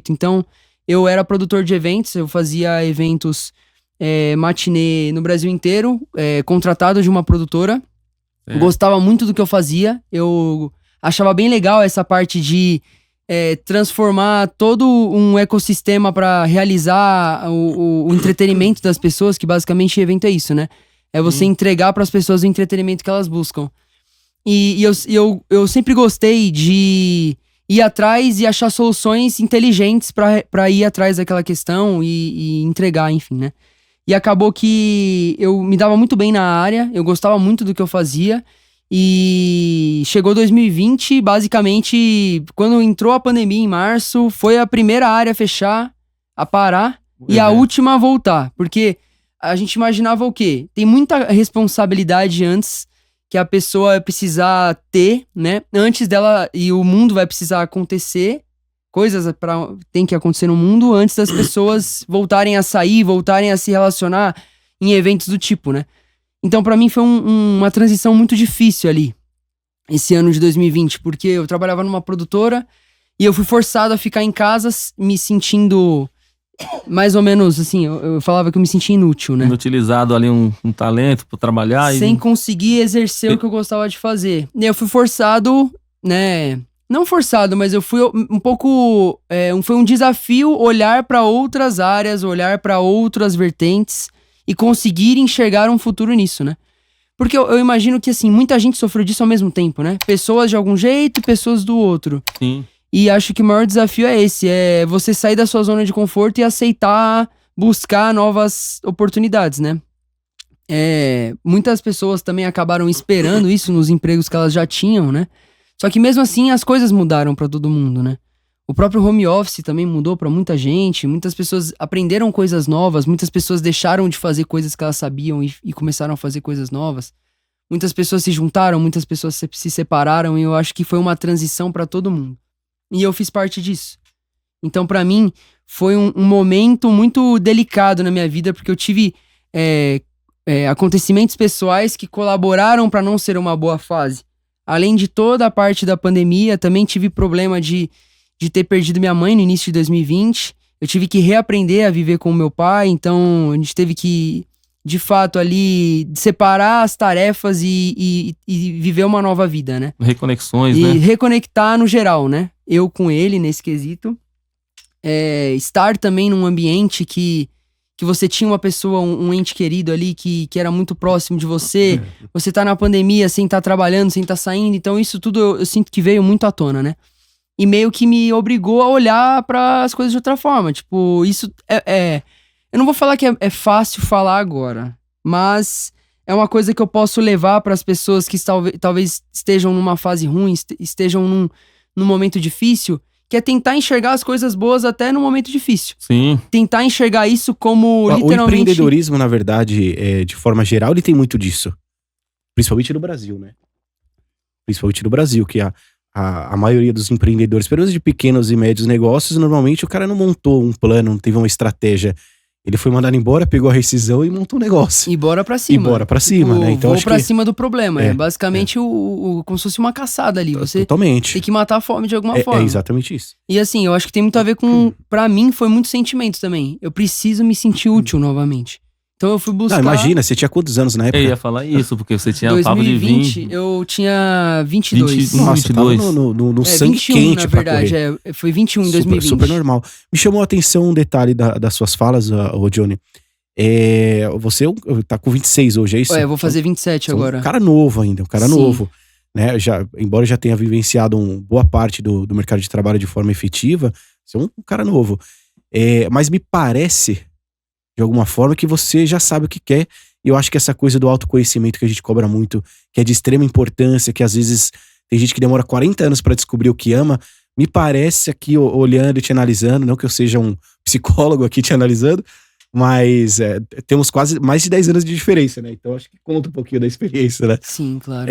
jeito. Então, eu era produtor de eventos, eu fazia eventos matinê no Brasil inteiro, contratado de uma produtora. Eu gostava muito do que eu fazia, eu achava bem legal essa parte de transformar todo um ecossistema para realizar o entretenimento das pessoas, que basicamente evento é isso, né? É você entregar para as pessoas o entretenimento que elas buscam. E eu sempre gostei de ir atrás e achar soluções inteligentes pra ir atrás daquela questão e entregar, enfim, né? E acabou que eu me dava muito bem na área, eu gostava muito do que eu fazia. E chegou 2020, basicamente, quando entrou a pandemia em março, foi a primeira área a fechar, a parar, e a última a voltar. Porque a gente imaginava o quê? Tem muita responsabilidade antes que a pessoa vai precisar ter, né? Antes dela, e o mundo vai precisar acontecer, coisas tem que acontecer no mundo antes das pessoas voltarem a sair, voltarem a se relacionar em eventos do tipo, né? Então, pra mim, foi uma transição muito difícil ali, esse ano de 2020, porque eu trabalhava numa produtora e eu fui forçado a ficar em casa me sentindo mais ou menos, assim, eu falava que eu me sentia inútil, né? Inutilizado ali um talento pra trabalhar. Sem conseguir exercer o que eu gostava de fazer. E eu fui forçado, né? Não forçado, mas eu fui um pouco... foi um desafio olhar pra outras áreas, olhar pra outras vertentes e conseguir enxergar um futuro nisso, né? Porque eu imagino que, assim, muita gente sofreu disso ao mesmo tempo, né? Pessoas de algum jeito e pessoas do outro. Sim. E acho que o maior desafio é esse, é você sair da sua zona de conforto e aceitar buscar novas oportunidades, né? Muitas pessoas também acabaram esperando isso nos empregos que elas já tinham, né? Só que mesmo assim as coisas mudaram pra todo mundo, né? O próprio home office também mudou pra muita gente, muitas pessoas aprenderam coisas novas, muitas pessoas deixaram de fazer coisas que elas sabiam e começaram a fazer coisas novas. Muitas pessoas se juntaram, muitas pessoas se separaram e eu acho que foi uma transição pra todo mundo. E eu fiz parte disso. Então, pra mim, foi um momento muito delicado na minha vida, porque eu tive acontecimentos pessoais que colaboraram pra não ser uma boa fase. Além de toda a parte da pandemia, também tive problema de ter perdido minha mãe no início de 2020. Eu tive que reaprender a viver com o meu pai, então a gente teve que, de fato, ali separar as tarefas e viver uma nova vida, né? Reconexões, né? E reconectar no geral, né? Eu com ele nesse quesito. Estar também num ambiente que você tinha uma pessoa, um ente querido ali que era muito próximo de você. Você tá na pandemia sem estar trabalhando, sem estar saindo. Então isso tudo eu sinto que veio muito à tona, né? E meio que me obrigou a olhar para as coisas de outra forma. Tipo, isso eu não vou falar que é fácil falar agora, mas é uma coisa que eu posso levar para as pessoas que talvez estejam numa fase ruim, estejam num momento difícil, que é tentar enxergar as coisas boas até no momento difícil. Sim. Tentar enxergar isso como literalmente... O empreendedorismo, na verdade, de forma geral, ele tem muito disso. Principalmente no Brasil, né? Principalmente no Brasil, que a maioria dos empreendedores, pelo menos de pequenos e médios negócios, normalmente o cara não montou um plano, não teve uma estratégia. Ele foi mandado embora, pegou a rescisão e montou um negócio. E bora pra cima. Né? Então, vou pra cima do problema. Basicamente como se fosse uma caçada ali. Você totalmente tem que matar a fome de alguma forma. É exatamente isso. E assim, eu acho que tem muito a ver com... Pra mim, foi muito sentimento também. Eu preciso me sentir útil novamente. Então eu fui buscar... Não, imagina, você tinha quantos anos na época? Eu ia falar isso, porque você tinha 2020, eu tinha 22. Nossa, 22. Tava no sangue 21, quente na pra verdade. correr. Foi 21 em 2020. Super normal. Me chamou a atenção um detalhe das suas falas, Johnny. Você tá com 26 hoje, é isso? Eu vou fazer 27 agora. Um cara novo ainda, novo. Né? Embora já tenha vivenciado boa parte do mercado de trabalho de forma efetiva, você é um cara novo. Mas me parece, de alguma forma, que você já sabe o que quer. E eu acho que essa coisa do autoconhecimento que a gente cobra muito, que é de extrema importância, que às vezes tem gente que demora 40 anos pra descobrir o que ama, me parece aqui, olhando e te analisando, não que eu seja um psicólogo aqui te analisando, mas temos quase mais de 10 anos de diferença, né? Então acho que conta um pouquinho da experiência, né? Sim, claro.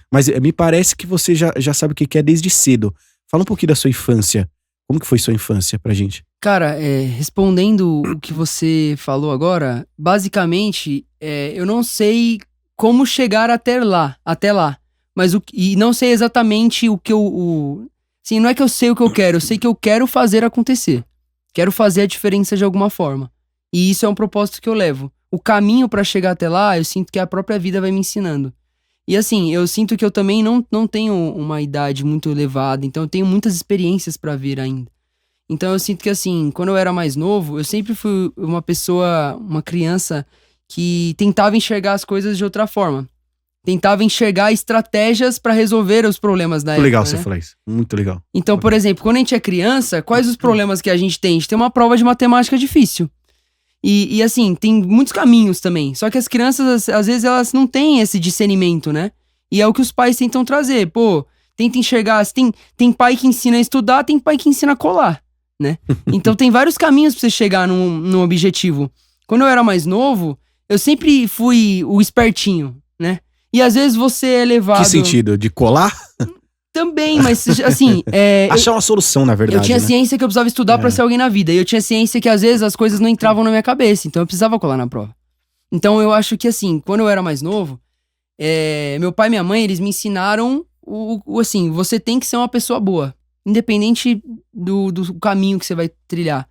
Mas me parece que você já sabe o que quer desde cedo. Fala um pouquinho da sua infância. Como que foi sua infância pra gente? Cara, respondendo o que você falou agora, basicamente, eu não sei como chegar até lá. Mas e não sei exatamente o que Sim, não é que eu sei o que eu quero, eu sei que eu quero fazer acontecer. Quero fazer a diferença de alguma forma. E isso é um propósito que eu levo. O caminho pra chegar até lá, eu sinto que a própria vida vai me ensinando. E assim, eu sinto que eu também não tenho uma idade muito elevada, então eu tenho muitas experiências pra vir ainda. Então eu sinto que assim, quando eu era mais novo, eu sempre fui uma criança que tentava enxergar as coisas de outra forma. Tentava enxergar estratégias pra resolver os problemas da Muito época, legal né? você falar isso. Muito legal. Então, por exemplo, quando a gente é criança, quais os problemas que a gente tem? A gente tem uma prova de matemática difícil. E assim, tem muitos caminhos também. Só que as crianças, às vezes, elas não têm esse discernimento, né? E é o que os pais tentam trazer. Pô, tenta enxergar. Tem pai que ensina a estudar, tem pai que ensina a colar, né? Então tem vários caminhos pra você chegar num objetivo. Quando eu era mais novo, eu sempre fui o espertinho, né? E às vezes você é levado... Que sentido? De colar? Também, mas assim... Achar uma solução, na verdade, eu tinha né? ciência que eu precisava estudar pra ser alguém na vida. E eu tinha ciência que às vezes as coisas não entravam na minha cabeça. Então eu precisava colar na prova. Então eu acho que assim, quando eu era mais novo, meu pai e minha mãe, eles me ensinaram assim, você tem que ser uma pessoa boa. Independente do caminho que você vai trilhar.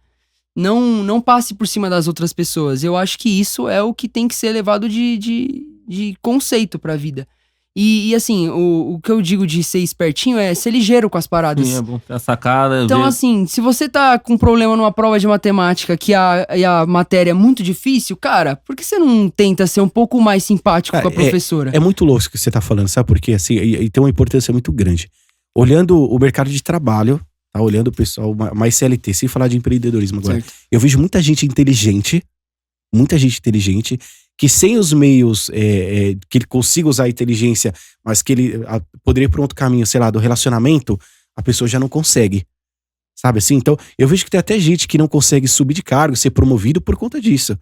Não passe por cima das outras pessoas. Eu acho que isso é o que tem que ser levado de conceito pra vida. E assim, o que eu digo de ser espertinho é ser ligeiro com as paradas. Sim, é bom ter a sacada. Então, ver. assim, se você tá com problema numa prova de matemática que a matéria é muito difícil, cara, por que você não tenta ser um pouco mais simpático com a professora? É muito louco o que você tá falando, sabe por quê? Assim, e tem uma importância muito grande. Olhando o mercado de trabalho, tá? Olhando o pessoal mais CLT, sem falar de empreendedorismo agora. Certo. Eu vejo muita gente inteligente, que sem os meios, que ele consiga usar a inteligência, mas que ele poderia ir por um outro caminho, sei lá, do relacionamento, a pessoa já não consegue. Sabe assim? Então, eu vejo que tem até gente que não consegue subir de cargo, ser promovido por conta disso. A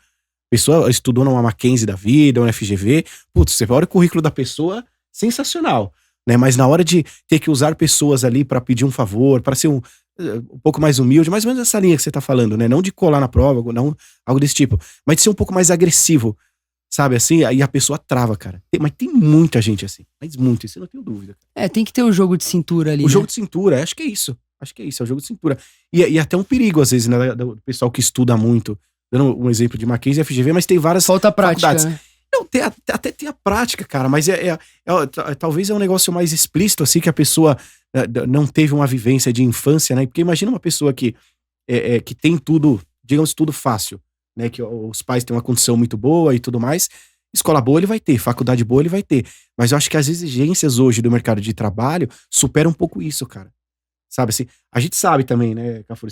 pessoa estudou numa Mackenzie da vida, uma FGV, putz, você olha o currículo da pessoa, sensacional, né? Mas na hora de ter que usar pessoas ali pra pedir um favor, pra ser um pouco mais humilde, mais ou menos essa linha que você tá falando, né? Não de colar na prova, não algo desse tipo, mas de ser um pouco mais agressivo. Sabe assim? Aí a pessoa trava, cara. Mas tem muita gente assim. Mas muito, isso eu não tenho dúvida. Tem que ter o jogo de cintura ali. O jogo de cintura, acho que é isso. É o jogo de cintura. E até um perigo, às vezes, né? Do pessoal que estuda muito. Dando um exemplo de Mackenzie e FGV, mas tem várias. Falta prática, faculdades. né? Não, até tem a prática, cara, mas talvez é um negócio mais explícito, assim, que a pessoa não teve uma vivência de infância, né? Porque imagina uma pessoa que tem tudo, digamos, tudo fácil. Né, que os pais têm uma condição muito boa e tudo mais, escola boa ele vai ter, faculdade boa ele vai ter, mas eu acho que as exigências hoje do mercado de trabalho superam um pouco isso, cara, sabe assim, a gente sabe também, né, Cafuri,